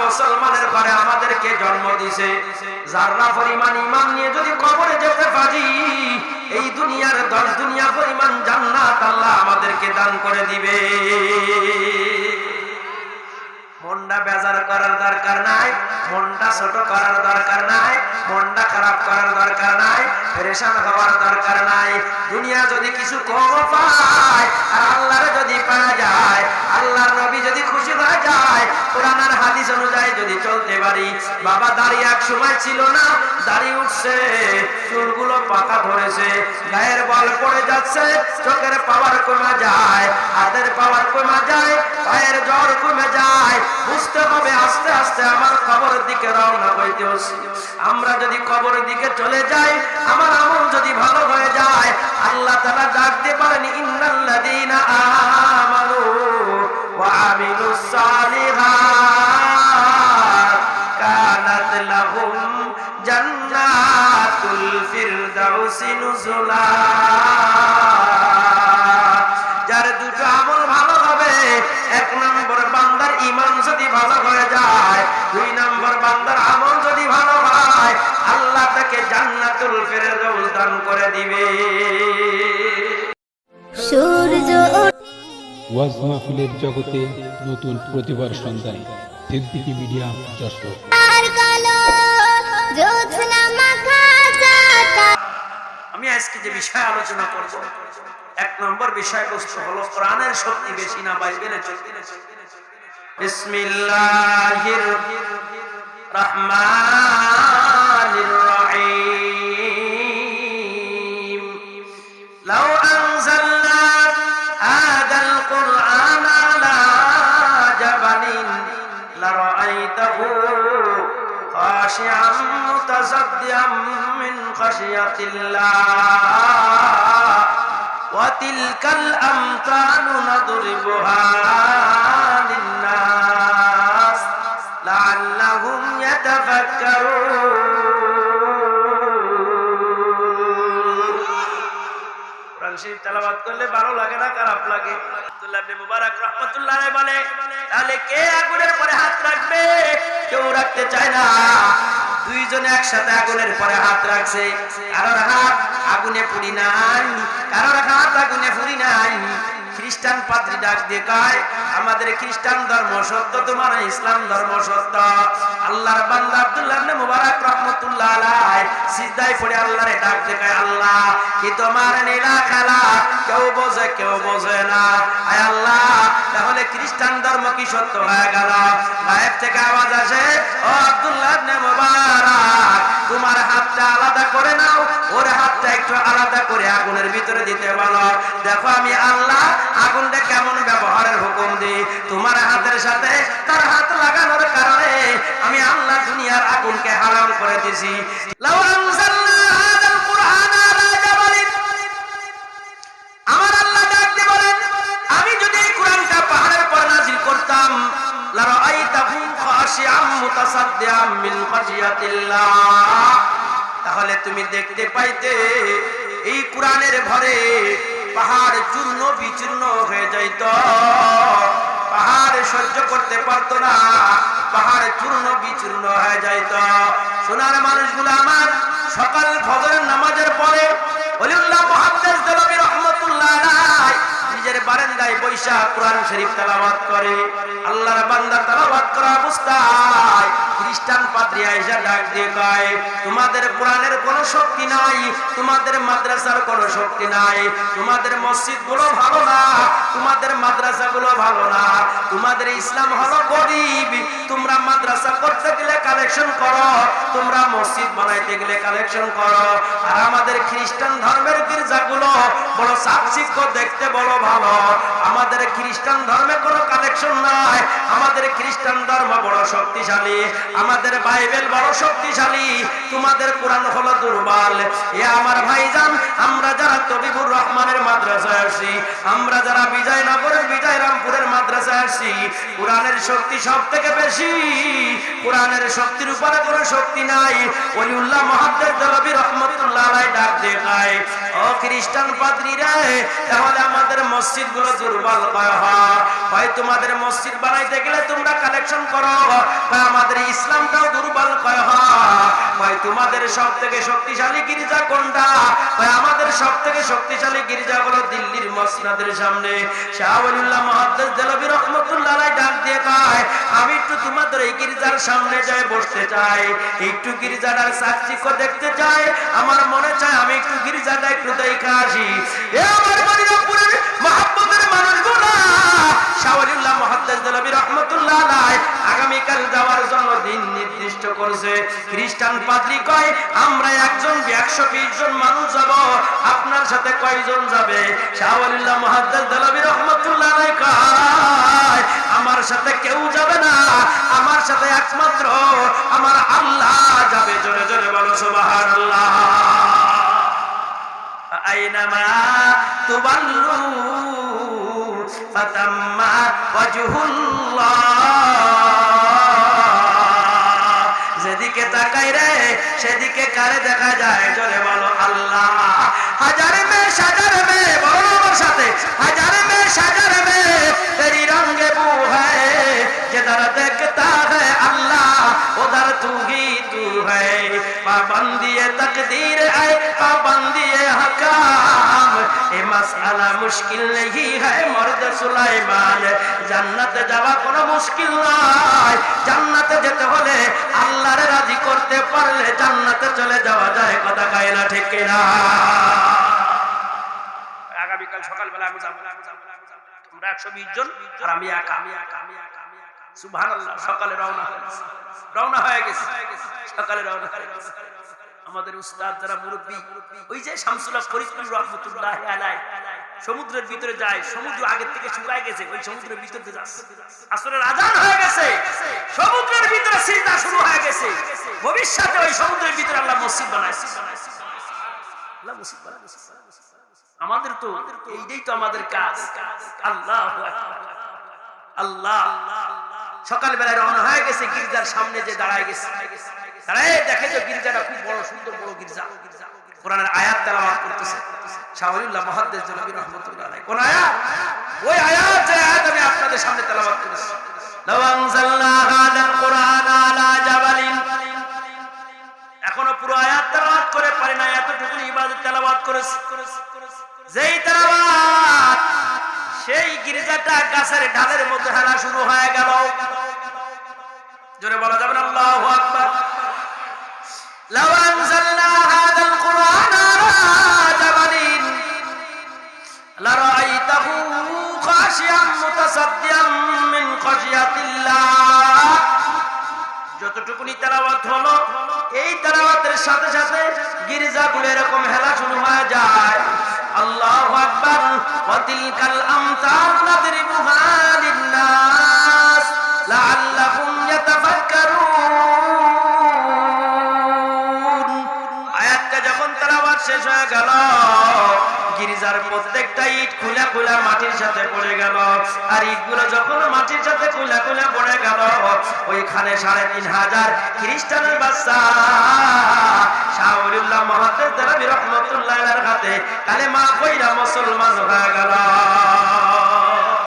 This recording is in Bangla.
মুসলমানের ঘরে আমাদেরকে জন্ম দিয়েছে। যারা পরিমাণ ঈমান নিয়ে যদি কবরে যেতে পারি, এই দুনিয়ার 10 দুনিয়া পরিমাণ জান্নাত আল্লাহ আমাদেরকে দান করে দিবে। মনটা বেজার করার দরকার নাই, মনটা ছোট করার দরকার নাই, মনটা খারাপ করার দরকার নাই, পেরেশান হওয়ার দরকার নাই। দুনিয়া যদি কিছু কম পায় আর আল্লাহর যদি পাওয়া যায়, আল্লাহর নবী যদি খুশি হয়ে যায়, কোরআন আর হাদিস অনুযায়ী যদি চলতে পারি। বাবা দাড়ি এক সময় ছিল না, দাড়ি উঠছে, চুলগুলো পাকা ধরেছে, গায়ের বল পড়ে যাচ্ছে, চোখের পাওয়ার কমে যায়, হাতের পাওয়ার কমে যায়, পায়ের জ্বর কমে যায়। বুঝতে হবে আস্তে আস্তে আমার কবরের দিকে রওনা হইতে হচ্ছে। আমরা যদি কবরের দিকে চলে যাই, আমার আমল যদি ভালো হয়ে যায়, আল্লাহ তাআলা ডাকতে পারেন ইন্নাল্লাযীনা আমানু ওয়া আমিলুস সালিহাত কানাত লাহুম জান্নাতুল ফিরদাউসি নুজুলা। যার দুটো আমল ভালো হবে, 1 নম্বর বান্দার ঈমান যদি ভালো হয়ে যায়, 2 নম্বর বান্দার আমল যদি ভালো হয়, আল্লাহ তাকে জান্নাতুল ফিরদাউস দান করে দিবে। সূর্য ওয়াজ মাহফিলের জগতে নতুন প্রতিভার সন্ধানে সিদ্দিকী মিডিয়া যশোর। আমি আজকে যে বিষয় আলোচনা করব, 1 নম্বর বিষয়বস্তু হলো কোরআনের শক্তি বেশি না বাইবেলের শক্তি। বিসমিল্লাহির রহমানির রহিম। লাউ আনজালনা হাদাল কুরআন আলা জাবালিন লারাআইতাহু খাশিআন মুতাসাদ্দিআন মিন খাশিয়াতিল্লাহ ওয়া তিলকাল আমসালু নাদরিবুহা লিন-নাস লাআল্লাহুম ইয়াতাফাক্কারুন। কোরআন শরীফ তেলাওয়াত করলে ভালো লাগে না খারাপ লাগে? আব্দুল্লাহ ইবনে মুবারক রাহমাতুল্লাহ আলাইহি বলে, তাহলে কে আগুনের পরে হাত রাখবে? কেউ রাখতে চায় না। 2 জনে একসাথে আগুনের পরে হাত রাখছে, কারোর হাত আগুনে পুড়ি নাই, কারোর হাত আগুনে পুড়ি নাই। খ্রিস্টান পাদ্রী ডাক দিয়ে কয়, আমাদের খ্রিস্টান ধর্ম সত্য, তোমার ইসলাম ধর্ম সত্য। আল্লাহর বান্দা আব্দুল্লাহ ইবনে মুবারক রাহমাতুল্লাহ আলাইহি সিজদায় পড়ে আল্লাহরে ডাক দিয়ে কয়, আল্লাহ কি তোমার নীলা খেলা, কেউ বোঝে কেউ বোঝে না। আয় আল্লাহ, তাহলে খ্রিস্টান ধর্ম কি সত্য হয়ে গেল? গায়েব থেকে আওয়াজ আসে, ও আব্দুল্লাহ ইবনে মুবারক, তোমার হাতটা আলাদা করে নাও, ওর হাতটা একটু আলাদা করে আগুনের ভিতরে দিতে বলো। দেখো আমি আল্লাহ আগুনটা কেমন ব্যবহারের হুকুম দিই। তোমার হাতের সাথে তার হাত লাগানোর কারণে আমি আল্লাহ দুনিয়ার আগুনকে হারাম করে দিয়েছি। লাউ আনজালনা হাদাল কুরআন আলা জাবালিন, আমার আল্লাহ ডাকতে বলেন, আমি যদি এই কোরআনটা পাহাড়ের পর নাযিল করতাম, লারাআইতাহু খাশিআম মুতাসাদ্দিআম মিন খাশিয়াতিল্লাহ, তাহলে তুমি দেখতে পাইতে এই কোরআনের ভরে পাহাড় চূর্ণ বিচূর্ণ হয়ে যাইত। পাহাড় সহ্য করতে পারতো না, পাহাড় চূর্ণ বিচূর্ণ হয়ে যাইত। সোনার মানুষগুলো আমার সকাল ফজরের নামাজের পরে ওলিউল্লাহ মুহাদ্দিস দেলবী রাহমাতুল্লাহ আলাইহি নিজের বারান্দায় বৈশা কোরআন শরীফ তেলাওয়াত করে। আল্লাহর বান্দা তেলাওয়াত করা অবস্থায় খ্রিস্টান পাদ্রী আয়েশা ডাক দিয়ে কয়, তোমাদের কোরআনের কোনো শক্তি নাই, তোমাদের মাদ্রাসার কোনো শক্তি নাই, তোমাদের মসজিদগুলো ভালো না, তোমাদের মাদ্রাসাগুলো ভালো না, তোমাদের ইসলাম হলো গরিব। তোমরা মাদ্রাসা করতে গেলে কালেকশন করো, তোমরা মসজিদ বানাইতে গেলে কালেকশন করো, আর আমাদের খ্রিস্টান ধর্মের গির্জাগুলো বড় চাকচিক্য, দেখতে বড় ভালো। আমাদের খ্রিস্টান ধর্মে কোনো কালেকশন নাই, আমাদের খ্রিস্টান ধর্ম বড় শক্তিশালী, আমাদের বাইবেল বড় শক্তিশালী, তোমাদের কোরআন হলো দুর্বল। এ আমার ভাইজান, আমরা যারা তবিবুর রহমানের মাদ্রাসায় আসি, আমরা যারা বিজয়নগরের বিজয়রামপুরের মাদ্রাসায় আসি, কোরআনের শক্তি সব থেকে বেশি। কোরআনের শক্তির উপরে কোনো শক্তি নাই। ওলিউল্লাহ মুহাদ্দিস দেলবী রাহমাতুল্লাহ আলাইহি ডাক দিয়ে কয়, ও খ্রিস্টান পাদ্রীরা, তাহলে আমাদের মসজিদগুলো দুর্বল হয় তোমাদের মসজিদ বানাইতে গেলে তোমরা কালেকশন করো, আমাদের ইসলামটাও দুর্বল হয় তোমাদের সব থেকে শক্তিশালী গির্জা কোনটা, আমাদের সব থেকে শক্তিশালী গির্জা হলো দিল্লির মসজিদের সামনে। শাহ ওলিউল্লাহ মুহাদ্দিস দেলভী রাহমাতুল্লাহ আলাইহি ডাক দিয়ে কয়, আমি একটু তোমাদের এই গির্জার সামনে যাই বসতে চাই, একটু গির্জাটার চাকচিক্য দেখতে চাই, আমার মনে চায় আমি একটু গির্জাটা একটু দেখে আসি। এ আমার মদিনাপুরের মহব্বতের মানুষগুলা, শাহ ওলিউল্লাহ মুহাদ্দিস দেলভী রাহমাতুল্লাহ আলাইহি আগামীকাল যাওয়ার জন্য দিন নির্দিষ্ট করছে। খ্রিস্টান পাদ্রী কয়, আমরা একজন 120 জন মানুষ যাব, আপনার সাথে কয়জন যাবে? শাহ ওলিউল্লাহ মুহাদ্দিস দেলভী রাহমাতুল্লাহ আলাইহি কয়, আমার সাথে কেউ যাবে না, আমার সাথে একমাত্র আমার আল্লাহ যাবে। জোরে জোরে বলো সুবহানাল্লাহ। আইনামা তুবাল্লু ফাতাম্মা ওয়াজহুল্লাহ, যেদিকে তাকাই রে সেদিকে কারে দেখা যায়? জোরে বলো আল্লাহ। হাজার মে সাজার মে, বলো আমার সাথে, হাজার মে সাজার মে তেরি রঙে বু হ্যায়, जिधर देखता है अल्लाह उधर तू ही तू है, पाबंदी तकदीर है पाबंदी हकाम, ये मसला मुश्किल नहीं है मर्द सुलाइमान, জান্নাত যাওয়া কোনো মুশকিল নয়, জান্নাতে যেতে হলে আল্লাহর রাজি করতে পারলে জান্নাতে চলে যাওয়া যায়। কথা কয় না ঠিক কিনা? আগামীকাল সকালবেলা আমি যাব, তোমরা 120 জন আর আমি একা। সুবহানাল্লাহ। সকালে রওনা হয়ে গেছে, সকালে রওনা হয়ে গেছে। আমাদের উস্তাদ যারা মুরব্বী, ওই যে শামসুল্লাহ ফরিদপুর রাহমাতুল্লাহ আলাইহি সমুদ্রের ভিতরে যায়, সমুদ্র আগে থেকে শুকায় গেছে, ওই সমুদ্রের ভিতরে যাচ্ছে, আসরের আযান হয়ে গেছে, সমুদ্রের ভিতরে সিজদা শুরু হয়ে গেছে। ভবিষ্যতে ওই সমুদ্রের ভিতরে আল্লাহ মসজিদ বানাইছে, আল্লাহ মসজিদ বানাইছে। আমাদের তো এইটাই তো আমাদের কাজ। আল্লাহু আকবার, আল্লাহ। সকালবেলায় রওনা হয়ে গেছে, গির্জার সামনে যে দাঁড়ায় গেছে, দাঁড়ায় দেখে যে গির্জাটা খুব বড়, সুন্দর বড় গির্জা, কোরআনের আয়াত তেলাওয়াত করতেছে শাহ ওলিউল্লাহ মুহাদ্দিস দেলভী রাহমাতুল্লাহ আলাইহি। কোন আয়াত? ওই আয়াত, যে আয়াত আমি আপনাদের সামনে তেলাওয়াত করেছি। লাউ আনজালনা হাদাল কুরআন আলা জাবালিন, এখনো পুরো আয়াত তেলাওয়াত করে পারি না, এতটুকু ইবাদত তেলাওয়াত করেছি। যেই তেলাওয়াত, সেই গির্জাটা গাছের ঢালের মতো হেলা শুরু হয়ে গেল। জোরে বলা যাবে না আল্লাহু আকবার। লাউ আনজালনা হাদাল কুরআন আলা জাবালিন লারাআইতাহু খাশিয়াম মুতাসাদ্দিয়াম মিন খাশিয়াতিল্লাহ। যতটুকুনি তেলাওয়াত হলো, এই তেলাওয়াতের সাথে সাথে গির্জাগুলো এরকম হেলা শুরু হয়ে যায়। আল্লাহু আকবার। ওয়া তিলকাল আমসাল নাদরিবুহা লিন-নাস লাআল্লাহুম ইয়াতাফাক্কারুন। আয়াতটা যখন তেলাওয়াত শেষ হয়ে গেল, গির্জার প্রত্যেকটা ইট খুলে খুলে মাটির সাথে পড়ে গেল, আর ইটগুলো যখন মাটির সাথে খুলে খুলে পড়ে গেল, ওইখানে 3500 খ্রিস্টানের বাচ্চা শাহ ওলিউল্লাহ মুহাদ্দিস দেলভী রাহমাতুল্লাহ আলাইহির হাতে কালেমা পড়া মুসলমান হয়ে গেল।